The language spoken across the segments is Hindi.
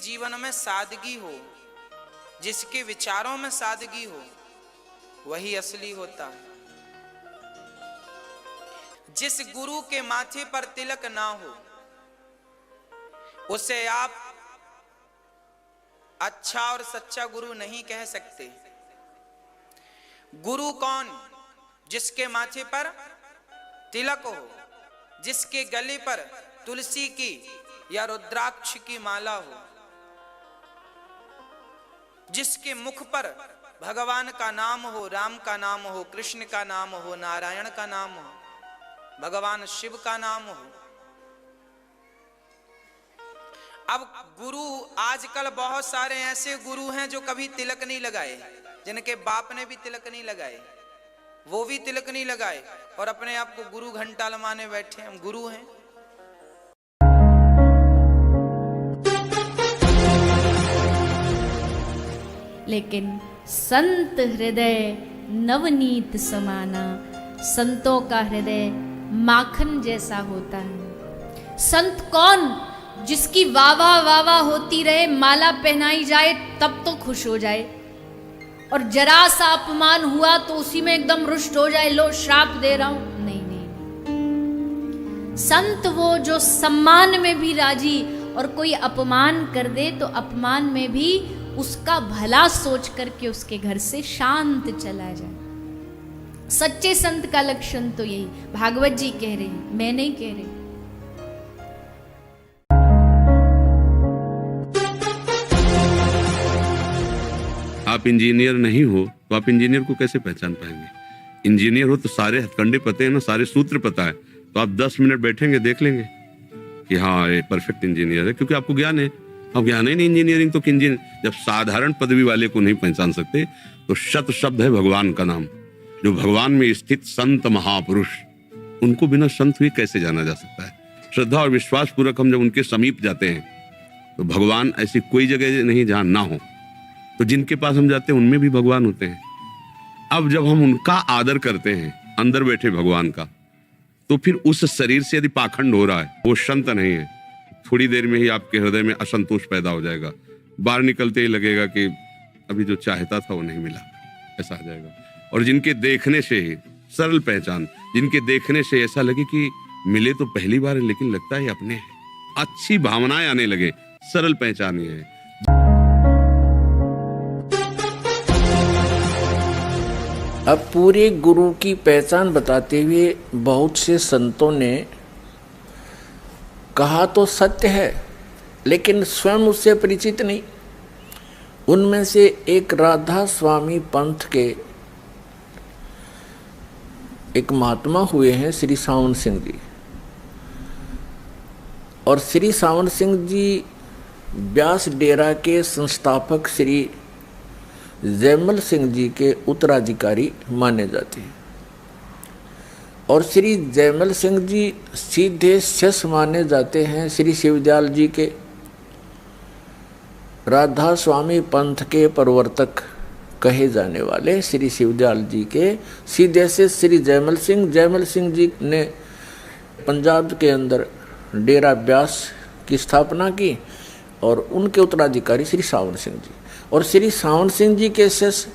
जीवन में सादगी हो, जिसके विचारों में सादगी हो, वही असली होता है। जिस गुरु के माथे पर तिलक ना हो, उसे आप अच्छा और सच्चा गुरु नहीं कह सकते। गुरु कौन? जिसके माथे पर तिलक हो, जिसके गले पर तुलसी की या रुद्राक्ष की माला हो, जिसके मुख पर भगवान का नाम हो, राम का नाम हो, कृष्ण का नाम हो, नारायण का नाम हो, भगवान शिव का नाम हो। अब गुरु, आजकल बहुत सारे ऐसे गुरु हैं जो कभी तिलक नहीं लगाए, जिनके बाप ने भी तिलक नहीं लगाए, वो भी तिलक नहीं लगाए और अपने आप को गुरु घंटा लमाने बैठे, हम गुरु हैं। लेकिन संत हृदय नवनीत समाना, संतों का हृदय माखन जैसा होता है। संत कौन? जिसकी वावा वावा होती रहे, माला पहनाई जाए तब तो खुश हो जाए, और जरा सा अपमान हुआ तो उसी में एकदम रुष्ट हो जाए, लो श्राप दे रहा हूं। नहीं नहीं नहीं, संत वो जो सम्मान में भी राजी, और कोई अपमान कर दे तो अपमान में भी उसका भला सोच करके उसके घर से शांत चला जाए। सच्चे संत का लक्षण तो यही, भागवत जी कह रहे हैं, मैं नहीं कह रही। आप इंजीनियर नहीं हो तो आप इंजीनियर को कैसे पहचान पाएंगे? इंजीनियर हो तो सारे हथकंडे पते हैं ना, सारे सूत्र पता है, तो आप 10 मिनट बैठेंगे देख लेंगे कि हाँ ये परफेक्ट इंजीनियर है, क्योंकि आपको ज्ञान है। अब ज्ञान है नहीं इंजीनियरिंग तो इंजीनियर, जब साधारण पदवी वाले को नहीं पहचान सकते तो शत शब्द है भगवान का नाम, जो भगवान में स्थित संत महापुरुष, उनको बिना संत हुए कैसे जाना जा सकता है? श्रद्धा और विश्वास पूर्वक हम जब उनके समीप जाते हैं तो भगवान ऐसी कोई जगह नहीं जहां ना हो, तो जिनके पास हम जाते हैं उनमें भी भगवान होते हैं। अब जब हम उनका आदर करते हैं, अंदर बैठे भगवान का, तो फिर उस शरीर से यदि पाखंड हो रहा है, वो संत नहीं है, थोड़ी देर में ही आपके हृदय में असंतोष पैदा हो जाएगा, बाहर निकलते ही लगेगा कि अभी जो चाहता था वो नहीं मिला, ऐसा आ जाएगा। और जिनके देखने से ही सरल पहचान, जिनके देखने से ऐसा लगे कि मिले तो पहली बार है लेकिन लगता है अपने हैं, अच्छी भावनाएं आने लगे, सरल पहचान ये है। अब पूरे गुरु की पहचान बताते हुए बहुत से संतों ने कहा तो सत्य है, लेकिन स्वयं उससे परिचित नहीं। उनमें से एक राधा स्वामी पंथ के एक महात्मा हुए हैं श्री सावन सिंह जी, और श्री सावन सिंह जी व्यास डेरा के संस्थापक श्री जयमल सिंह जी के उत्तराधिकारी माने जाते हैं, और श्री जयमल सिंह जी सीधे शिष्य माने जाते हैं श्री शिवदयाल जी के। राधा स्वामी पंथ के प्रवर्तक कहे जाने वाले श्री शिवदयाल जी के सीधे से श्री जयमल सिंह जी ने पंजाब के अंदर डेरा व्यास की स्थापना की, और उनके उत्तराधिकारी श्री सावन सिंह जी, और श्री सावन सिंह जी के शिष्य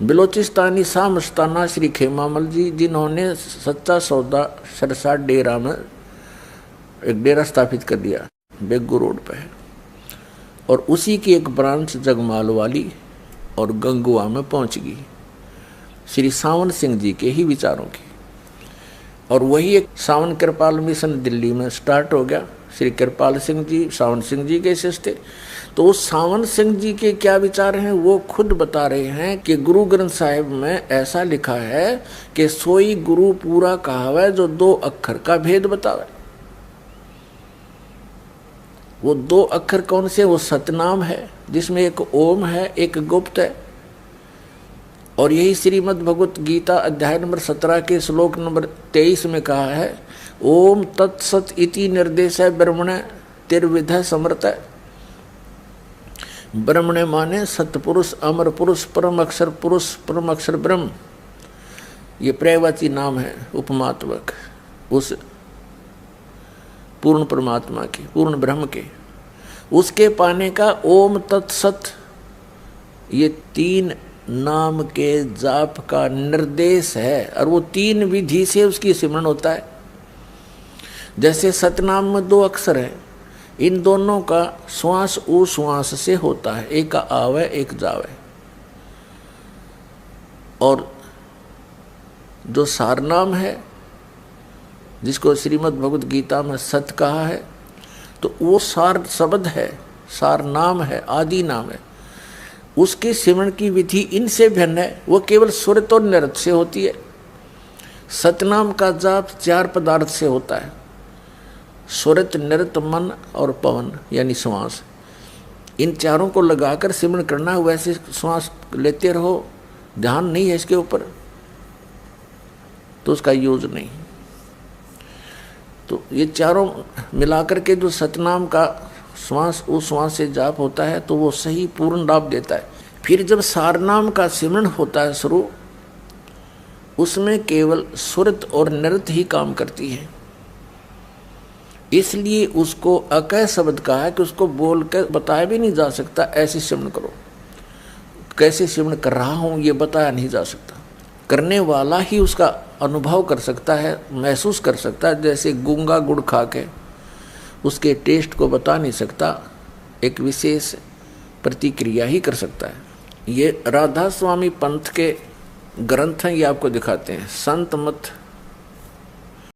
बिलोचिस्तानी शाह मस्ताना श्री खेमामल जी, जिन्होंने सच्चा सौदा सरसा डेरा में एक डेरा स्थापित कर दिया, बेगू रोड पे है, और उसी की एक ब्रांच जगमाल वाली और गंगुआ में पहुंच गई श्री सावन सिंह जी के ही विचारों की। और वही एक सावन कृपाल मिशन दिल्ली में स्टार्ट हो गया। श्री कृपाल सिंह जी सावन सिंह जी के शिष्य थे, तो उस सावन सिंह जी के क्या विचार हैं वो खुद बता रहे हैं कि गुरु ग्रंथ साहिब में ऐसा लिखा है कि सोई गुरु पूरा कहावे जो 2 अक्षर का भेद बतावे। वो 2 अक्षर कौन से? वो सतनाम है जिसमें एक ओम है, एक गुप्त है, और यही श्रीमद् भगवत गीता अध्याय नंबर 17 के श्लोक नंबर 23 में कहा है, ओम तत्सत इति निर्देश है ब्रह्मण तिर्विध समर्थ। ब्रह्मण माने सतपुरुष, अमर पुरुष, परम अक्षर ब्रह्म, ये पर्यायवाची नाम है उपमात्मक उस पूर्ण परमात्मा के, पूर्ण ब्रह्म के। उसके पाने का ओम तत्सत, ये 3 नाम के जाप का निर्देश है। और वो 3 विधि से उसकी सिमरन होता है। जैसे सतनाम में 2 अक्षर हैं, इन दोनों का श्वास उश्वास से होता है, एक का आवे एक जावे। और जो सारनाम है, जिसको श्रीमद् भगवद गीता में सत कहा है, तो वो सार शब्द है, सार नाम है, आदि नाम है। उसकी सिमरन की विधि इनसे भिन्न है, वो केवल सुरत और नृत से होती है। सतनाम का जाप 4 पदार्थ से होता है, सुरत, नृत, मन और पवन यानी श्वास। इन चारों को लगाकर सिमरन करना है। वैसे श्वास लेते रहो, ध्यान नहीं है इसके ऊपर, तो उसका यूज नहीं। तो ये चारों मिलाकर के जो सतनाम का श्वास उस श्वास से जाप होता है, तो वो सही पूर्ण लाभ देता है। फिर जब सारनाम का सिमरन होता है शुरू, उसमें केवल सुरत और नृत ही काम करती है। इसलिए उसको अकय शब्द कहा है कि उसको बोलकर बताया भी नहीं जा सकता ऐसे सिमरन करो। कैसे सिमरन कर रहा हूँ ये बताया नहीं जा सकता, करने वाला ही उसका अनुभव कर सकता है, महसूस कर सकता है। जैसे गूंगा गुड़ खा के उसके टेस्ट को बता नहीं सकता, एक विशेष प्रतिक्रिया ही कर सकता है। ये राधा स्वामी पंथ के ग्रंथ हैं, ये आपको दिखाते हैं। संत मत